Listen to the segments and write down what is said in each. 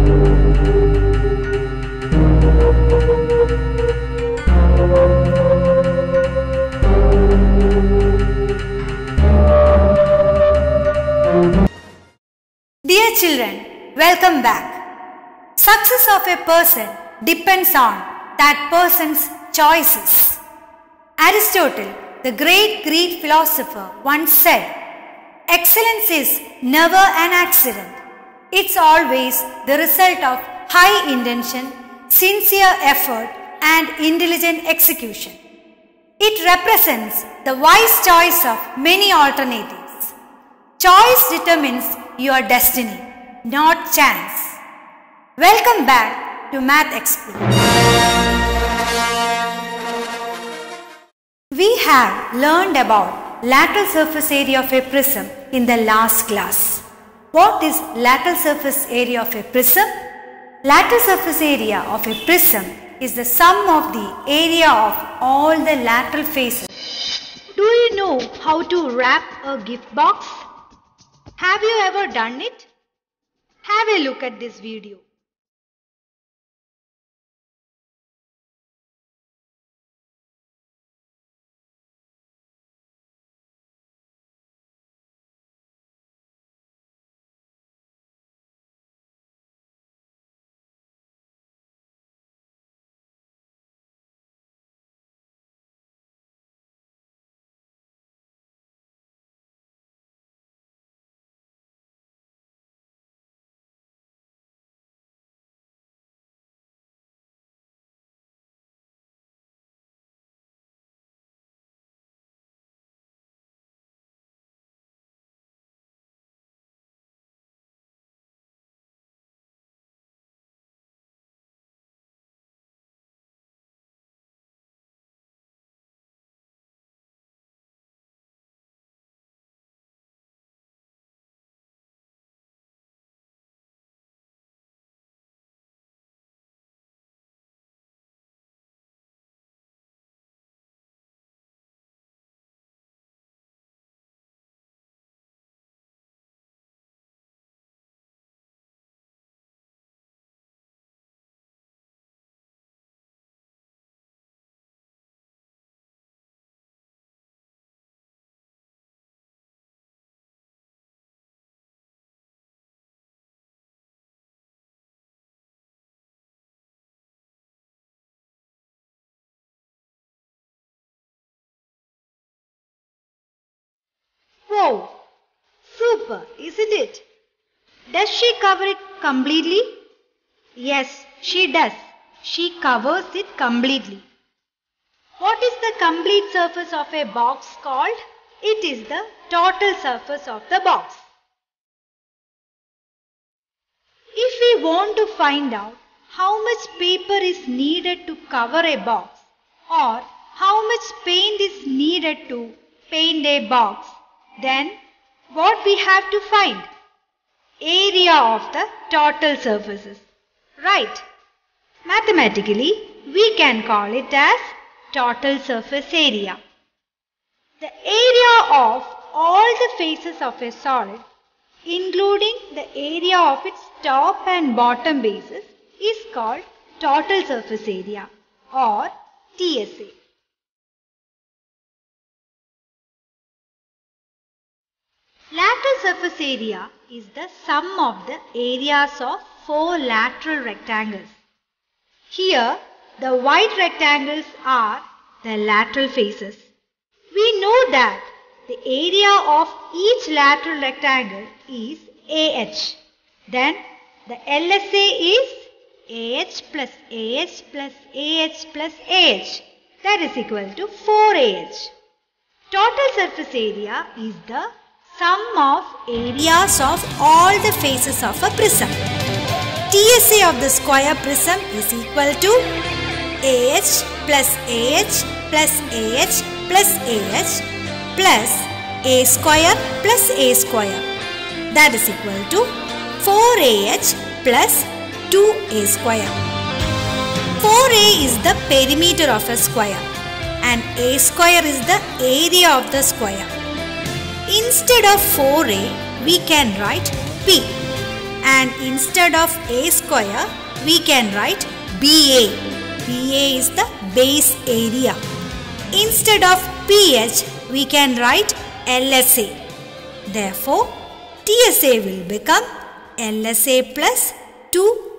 Dear children, welcome back. Success of a person depends on that person's choices. Aristotle, the great Greek philosopher, once said, "Excellence is never an accident. It's always the result of high intention, sincere effort, and intelligent execution. It represents the wise choice of many alternatives. Choice determines your destiny, not chance." Welcome back to Math Explore. We have learned about lateral surface area of a prism in the last class. What is lateral surface area of a prism? Lateral surface area of a prism is the sum of the area of all the lateral faces. Do you know how to wrap a gift box? Have you ever done it? Have a look at this video. Wow! Super, isn't it? Does she cover it completely? Yes, she does. She covers it completely. What is the complete surface of a box called? It is the total surface of the box. If we want to find out how much paper is needed to cover a box or how much paint is needed to paint a box, then what we have to find? Area of the total surfaces. Right. Mathematically, we can call it as total surface area. The area of all the faces of a solid, including the area of its top and bottom bases, is called total surface area or TSA. Lateral surface area is the sum of the areas of four lateral rectangles. Here, the white rectangles are the lateral faces. We know that the area of each lateral rectangle is AH. Then, the LSA is AH plus AH plus AH plus AH. That is equal to 4AH. Total surface area is the sum of areas of all the faces of a prism. TSA of the square prism is equal to AH plus AH plus AH plus AH plus A square plus A square. That is equal to 4AH plus 2A square. 4A is the perimeter of a square and A square is the area of the square. Instead of 4A, we can write P and instead of A square we can write BA. BA is the base area. Instead of PH we can write LSA. Therefore, TSA will become LSA plus 2.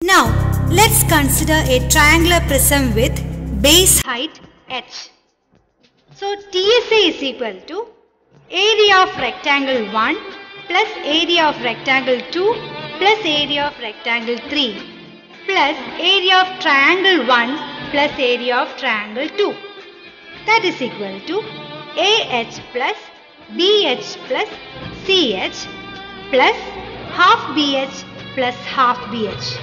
Now, let's consider a triangular prism with base height h. So, TSA is equal to area of rectangle 1 plus area of rectangle 2 plus area of rectangle 3 plus area of triangle 1 plus area of triangle 2. That is equal to AH plus BH plus CH plus half BH plus half BH.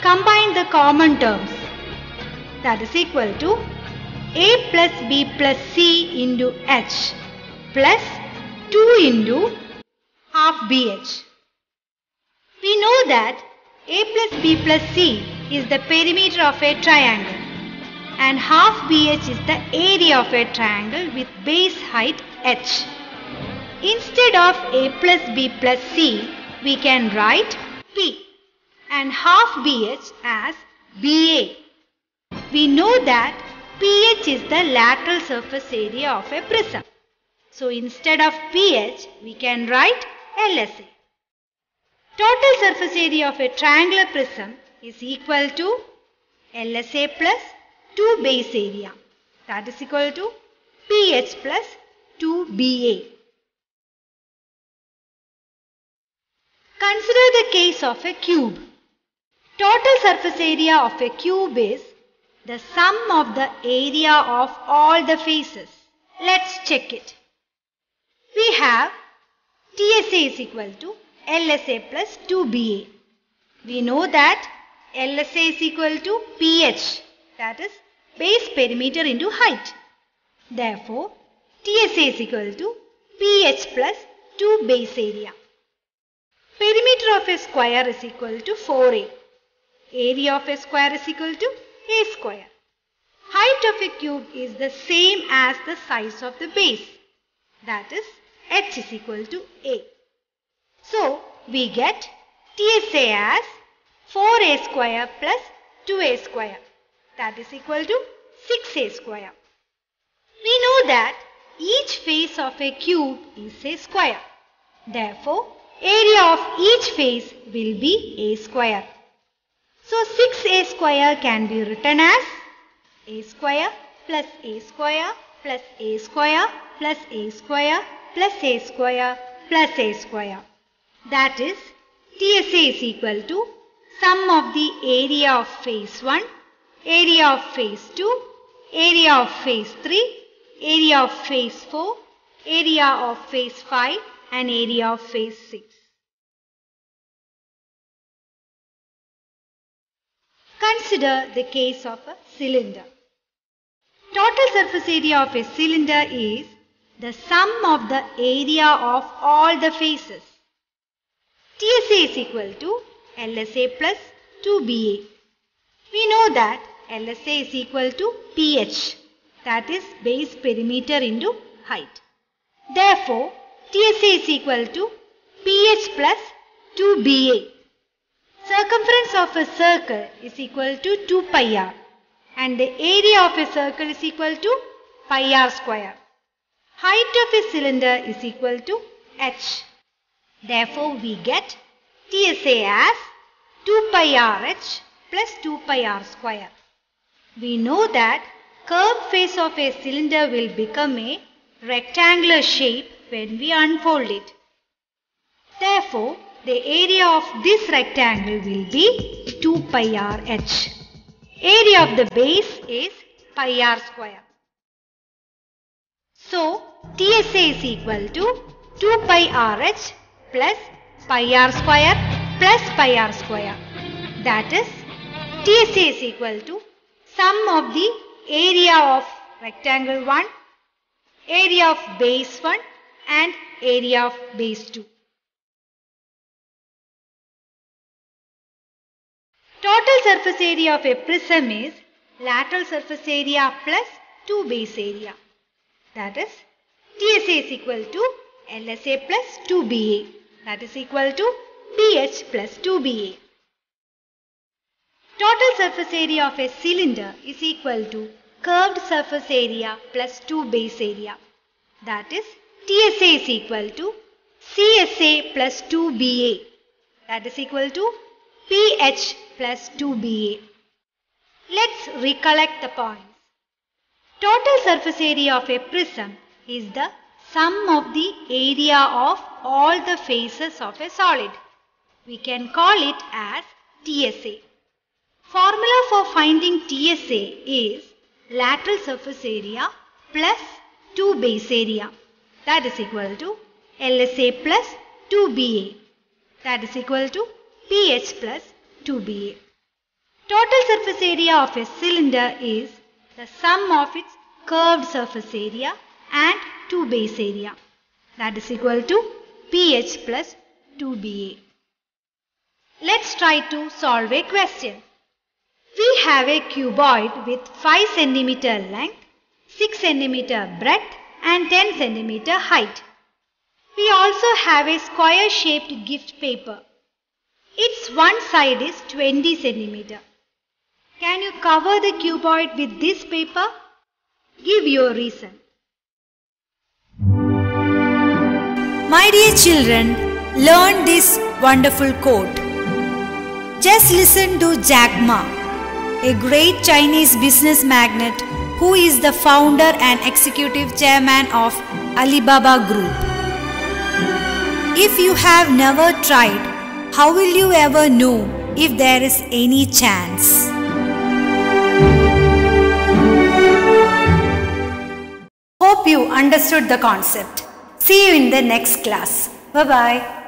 Combine the common terms. That is equal to A plus B plus C into H plus 2 into half BH. We know that A plus B plus C is the perimeter of a triangle and half BH is the area of a triangle with base height H. Instead of A plus B plus C, we can write P and half BH as BA. We know that PH is the lateral surface area of a prism. So instead of PH, we can write LSA. Total surface area of a triangular prism is equal to LSA plus 2 base area. That is equal to PH plus 2BA. Consider the case of a cube. Total surface area of a cube is the sum of the area of all the faces. Let's check it. We have TSA is equal to LSA plus 2BA. We know that LSA is equal to PH, that is base perimeter into height. Therefore, TSA is equal to PH plus 2 base area. Perimeter of a square is equal to 4A. Area of a square is equal to A square. Height of a cube is the same as the size of the base. That is H is equal to A. So, we get TSA as 4A square plus 2A square. That is equal to 6A square. We know that each face of a cube is a square. Therefore, area of each face will be A square. So 6A square can be written as A square plus A square plus A square plus A square plus A square plus A square. That is, TSA is equal to sum of the area of face 1, area of face 2, area of face 3, area of face 4, area of face 5 and area of face 6. Consider the case of a cylinder. Total surface area of a cylinder is the sum of the area of all the faces. TSA is equal to LSA plus 2BA. We know that LSA is equal to PH, that is base perimeter into height. Therefore, TSA is equal to PH plus 2BA. Circumference of a circle is equal to 2 pi r and the area of a circle is equal to pi r square. Height of a cylinder is equal to h. Therefore, we get TSA as 2 pi RH plus 2 pi r square. We know that curved face of a cylinder will become a rectangular shape when we unfold it. Therefore, the area of this rectangle will be 2 pi RH. Area of the base is pi r square. So, TSA is equal to 2 pi RH plus pi r square plus pi r square. That is, TSA is equal to sum of the area of rectangle 1, area of base 1 and area of base 2. Total surface area of a prism is lateral surface area plus 2 base area. That is, TSA is equal to LSA plus 2BA. That is equal to PH plus 2BA. Total surface area of a cylinder is equal to curved surface area plus 2 base area. That is, TSA is equal to CSA plus 2BA. That is equal to PH plus 2BA. Let's recollect the points. Total surface area of a prism is the sum of the area of all the faces of a solid. We can call it as TSA. Formula for finding TSA is lateral surface area plus 2 base area. That is equal to LSA plus 2BA. That is equal to PH plus 2BA. Total surface area of a cylinder is the sum of its curved surface area and 2 base area. That is equal to pH plus 2Ba. Let's try to solve a question. We have a cuboid with 5 cm length, 6 cm breadth and 10 cm height. We also have a square shaped gift paper. Its one side is 20 cm. Can you cover the cuboid with this paper? Give your reason. My dear children, learn this wonderful quote. Just listen to Jack Ma, a great Chinese business magnate who is the founder and executive chairman of Alibaba Group. If you have never tried, how will you ever know if there is any chance? Hope you understood the concept. See you in the next class. Bye-bye.